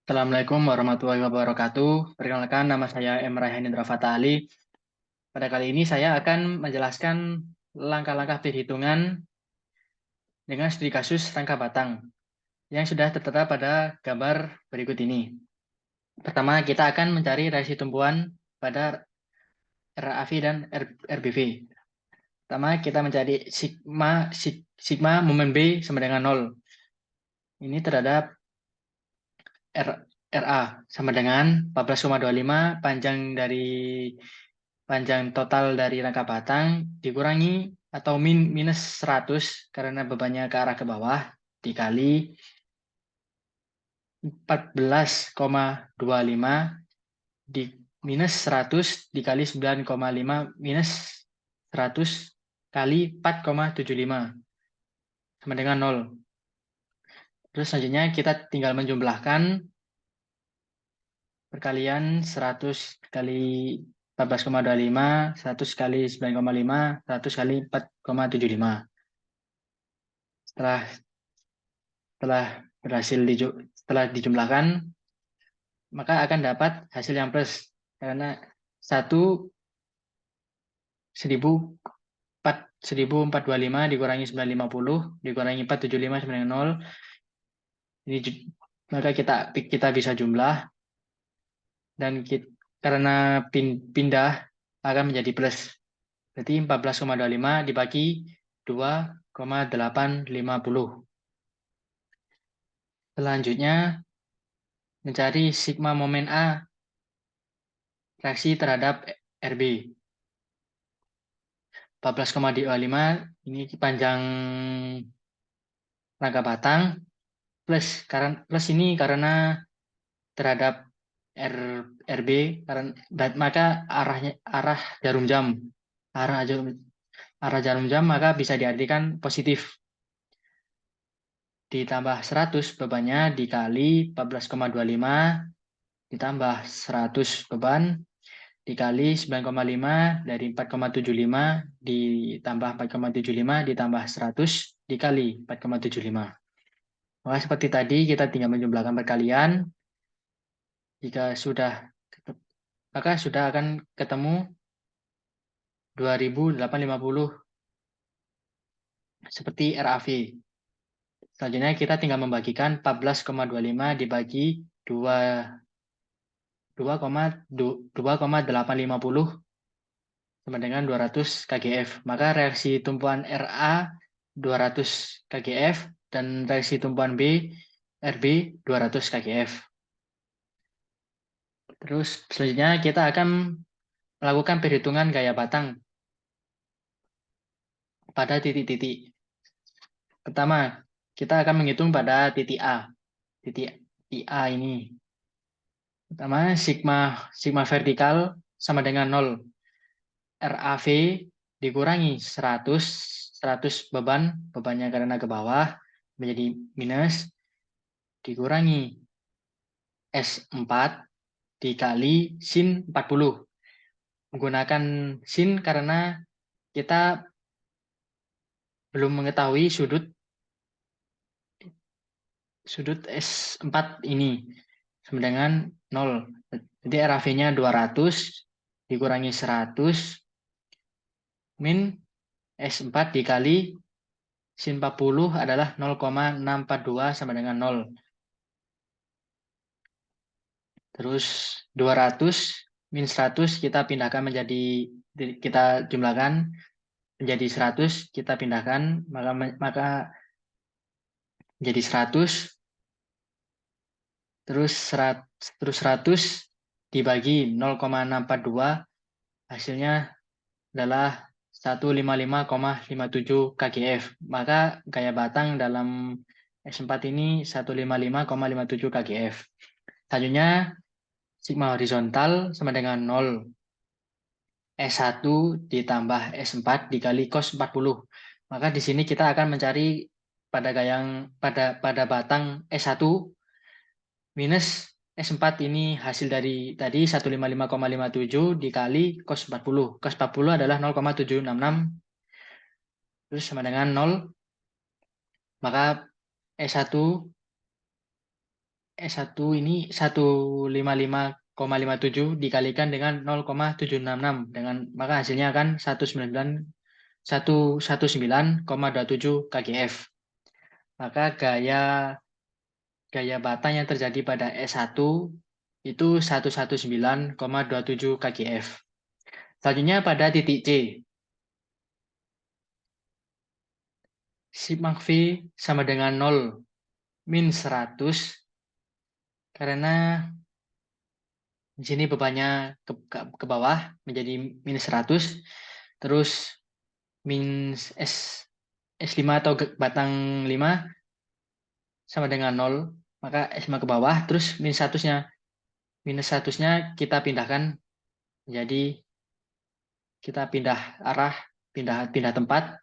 Assalamualaikum warahmatullahi wabarakatuh. Perkenalkan, nama saya M. Rayhan Indra Fatali. Pada kali ini saya akan menjelaskan langkah-langkah perhitungan dengan studi kasus rangka batang yang sudah tertera pada gambar berikut ini. Pertama, kita akan mencari reaksi tumpuan pada RAV dan RBV. Pertama, kita mencari sigma momen B sama dengan 0. Ini terhadap RA sama dengan 14,25 panjang total dari rangka batang dikurangi atau minus 100 karena bebannya ke arah ke bawah dikali 14,25 di minus 100 dikali 9,5 minus 100 kali 4,75 sama dengan 0. Terus selanjutnya kita tinggal menjumlahkan perkalian 100 kali 14,25, 100 kali 9,5, 100 kali 4,75. Setelah dijumlahkan, maka akan dapat hasil yang plus. Karena 1425 dikurangi 950 dikurangi 475 sama dengan 0. Maka kita bisa jumlah. Dan karena pindah akan menjadi plus. Berarti 14,25 dibagi 2,850. Selanjutnya, mencari sigma momen A reaksi terhadap RB. 14,25 ini panjang rangka batang plus ini karena terhadap RB maka arah jarum jam maka bisa diartikan positif. Ditambah 100 bebannya dikali 14,25 ditambah 100 beban dikali 9,5 dari 4,75 ditambah 4,75 ditambah 100 dikali 4,75. Maka seperti tadi kita tinggal menjumlahkan perkalian. Maka sudah akan ketemu 2850 seperti RAV. Selanjutnya kita tinggal membagikan 14,25 dibagi 2,850 sama dengan 200 kgf. Maka reaksi tumpuan RA 200 kgf dan reaksi tumpuan RB 200 kgf. Terus selanjutnya kita akan melakukan perhitungan gaya batang pada titik-titik. Pertama, kita akan menghitung pada titik A. Titik A ini. Pertama, sigma vertikal sama dengan 0. RAV dikurangi 100 bebannya karena ke bawah menjadi minus, dikurangi S4 dikali sin 40. Menggunakan sin karena kita belum mengetahui sudut S4 ini sama dengan 0. Jadi RAV-nya 200 dikurangi 100 min S4 dikali sin 40 adalah 0,642 sama dengan 0. Terus 200 min 100 kita jumlahkan menjadi 100, kita pindahkan maka menjadi 100. Terus 100 dibagi 0,642 hasilnya adalah 155,57 kgf. Maka gaya batang dalam S4 ini 155,57 kgf. Selanjutnya sigma horizontal sama dengan 0. S1 ditambah S4 dikali cos 40. Maka di sini kita akan mencari pada batang S1 minus S4 ini hasil dari tadi 155,57 dikali cos 40. Cos 40 adalah 0,766 terus sama dengan 0. Maka S1 S1 ini 155,57 dikalikan dengan 0,766 maka hasilnya akan 119,27 kgf. Maka gaya batang yang terjadi pada S1 itu 119,27 kgf. Selanjutnya pada titik C. Sigma V sama dengan 0 min 100 karena di sini bebannya ke bawah menjadi minus 100. Terus min S5 atau batang 5 sama dengan 0. Maka S5 ke bawah. Terus minus 100-nya kita pindahkan. Jadi kita pindah arah, pindah tempat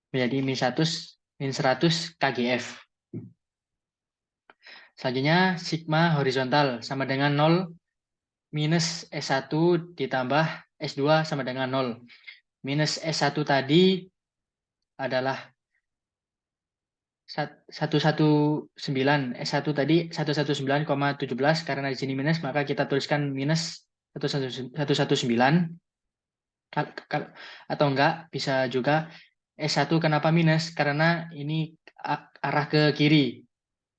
menjadi min 100 kgf. Selanjutnya sigma horizontal sama dengan 0 minus S1 ditambah S2 sama dengan 0. Minus S1 tadi adalah 119. S1 tadi 119,17 karena di sini minus maka kita tuliskan minus 119. Atau enggak bisa juga S1 kenapa minus? Karena ini arah ke kiri.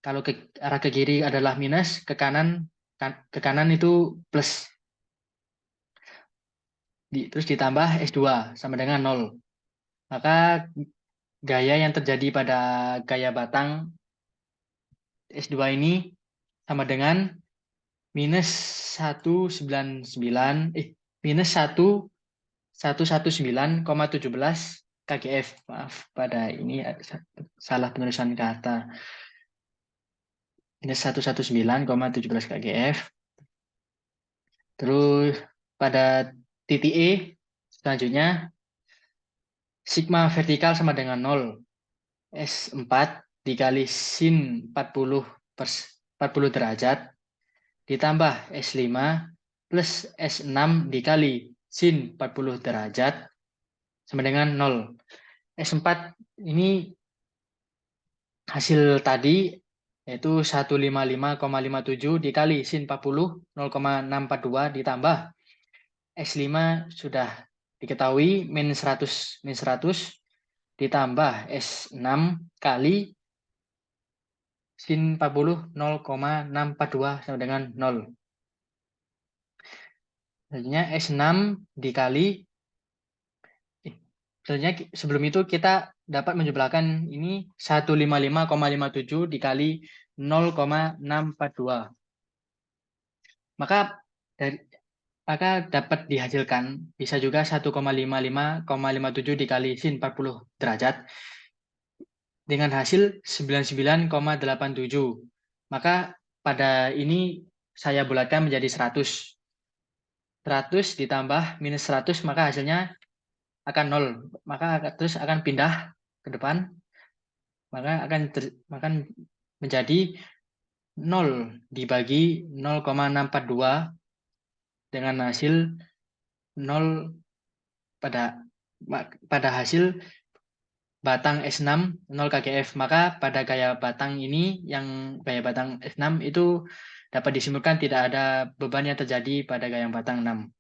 Kalau arah ke kiri adalah minus, ke kanan itu plus. Terus ditambah S2 sama dengan 0. Maka gaya yang terjadi pada gaya batang S2 ini sama dengan minus 119,17 kgf. Maaf, pada ini salah penulisan kata. Minus 119,17 kgf. Terus pada titik E selanjutnya sigma vertikal sama dengan 0. S4 dikali sin 40 derajat ditambah S5 plus S6 dikali sin 40 derajat sama dengan 0. S4 ini hasil tadi yaitu 155,57 dikali sin 40 0,642 ditambah S5 sudah diketahui min 100 ditambah S6 kali sin 40 0,642 sama dengan 0. Selanjutnya S6 dikali selanjutnya sebelum itu kita dapat menjumlahkan ini 155,57 dikali 0,642. Maka dapat dihasilkan bisa juga 1,55,57 dikali sin 40 derajat dengan hasil 99,87. Maka pada ini saya bulatkan menjadi 100. 100 ditambah minus 100 maka hasilnya akan 0. Maka terus akan pindah ke depan. Maka akan menjadi 0 dibagi 0,642 dengan hasil 0 pada hasil batang S6 0 kgf. Maka pada gaya batang ini yang gaya batang S6 itu dapat disimpulkan tidak ada beban yang terjadi pada gaya batang 6.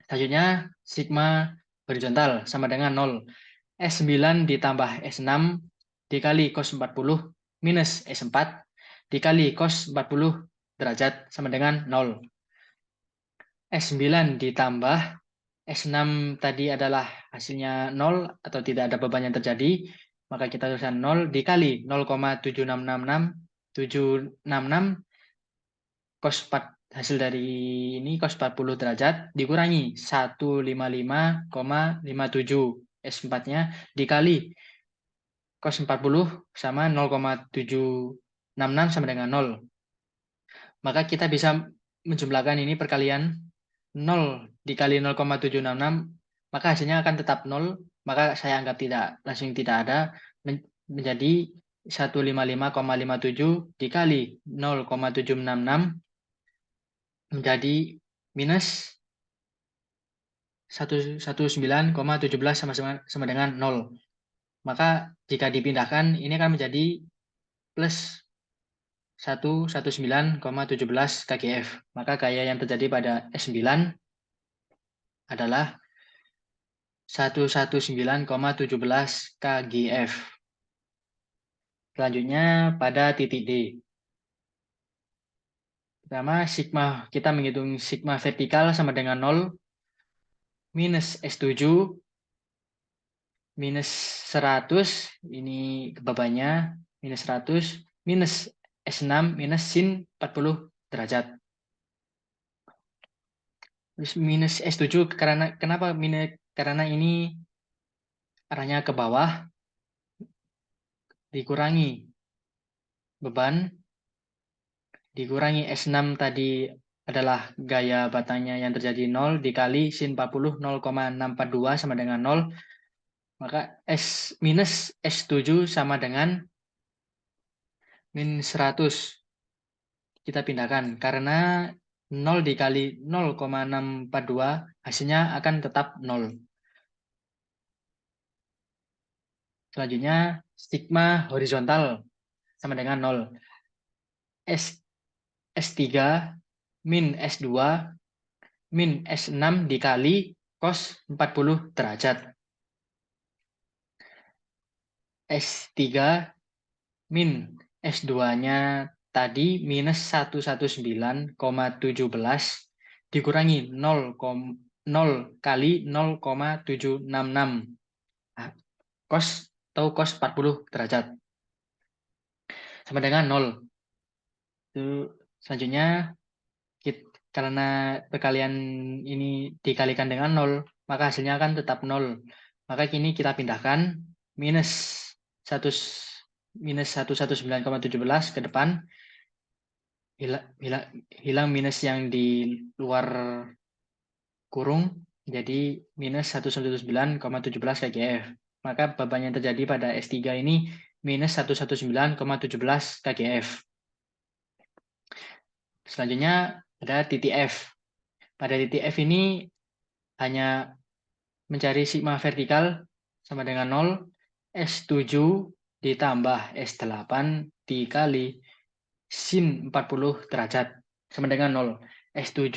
Selanjutnya sigma horizontal sama dengan 0. S9 ditambah S6 dikali cos 40 minus S4 dikali cos 40 derajat sama dengan 0. S9 ditambah S6 tadi adalah hasilnya 0 atau tidak ada beban yang terjadi, maka kita tuliskan 0 dikali 0,766 cos 4 hasil dari ini cos 40 derajat dikurangi 155,57 S4-nya dikali cos 40 sama 0,766 sama dengan 0. Maka kita bisa menjumlahkan ini perkalian 0 dikali 0,766 maka hasilnya akan tetap 0. Maka saya anggap langsung tidak ada menjadi 155,57 dikali 0,766 menjadi minus 119,17 sama dengan 0. Maka jika dipindahkan ini akan menjadi plus 119,17 kgf. Maka gaya yang terjadi pada S9 adalah 119,17 kgf. Selanjutnya pada titik D. Pertama, sigma kita menghitung sigma vertikal sama dengan 0 minus S7 minus 100, ini bebannya minus 100 minus S6 minus sin 40 derajat. Terus minus S7 kenapa minus? Karena ini arahnya ke bawah, dikurangi beban, dikurangi S6 tadi adalah gaya batangnya yang terjadi 0 dikali sin 40 0,642 sama dengan 0. Maka S minus S7 sama dengan min 100. Kita pindahkan karena 0 dikali 0,642 hasilnya akan tetap 0. Selanjutnya sigma horizontal sama dengan 0. S3 min S2 min S6 dikali cos 40 derajat. S3 min S2-nya tadi minus 119,17 dikurangi 0 kali 0,766. Cos atau cos 40 derajat. Sama dengan 0. Selanjutnya, karena perkalian ini dikalikan dengan 0, maka hasilnya akan tetap 0. Maka kini kita pindahkan minus 119,17 ke depan, hilang minus yang di luar kurung, jadi minus 119,17 kgf. Maka beban yang terjadi pada S3 ini minus 119,17 kgf. Selanjutnya ada titik F. Pada titik F ini hanya mencari sigma vertikal sama dengan 0, S7 ditambah S8 dikali sin 40 derajat sama dengan 0. S7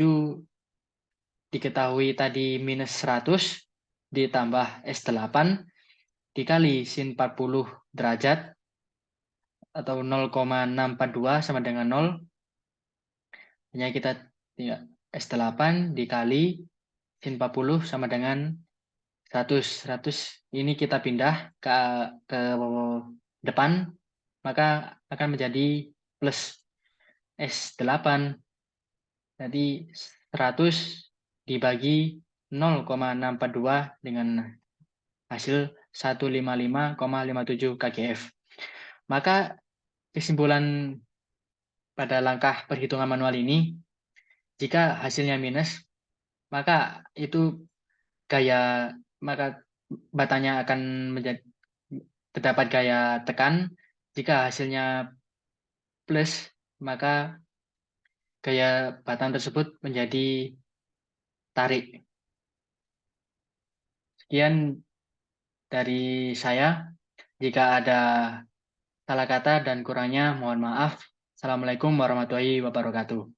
diketahui tadi minus 100 ditambah S8 dikali sin 40 derajat atau 0,642 sama dengan 0. Hanya kita S8 dikali sin 40 sama dengan 100 ini kita pindah ke depan, maka akan menjadi plus S8. Jadi 100 dibagi 0,642 dengan hasil 155,57 kgf. Maka kesimpulan pada langkah perhitungan manual ini, jika hasilnya minus, maka itu maka batangnya akan terdapat gaya tekan. Jika hasilnya plus, maka gaya batang tersebut menjadi tarik. Sekian dari saya. Jika ada salah kata dan kurangnya, mohon maaf. Assalamualaikum warahmatullahi wabarakatuh.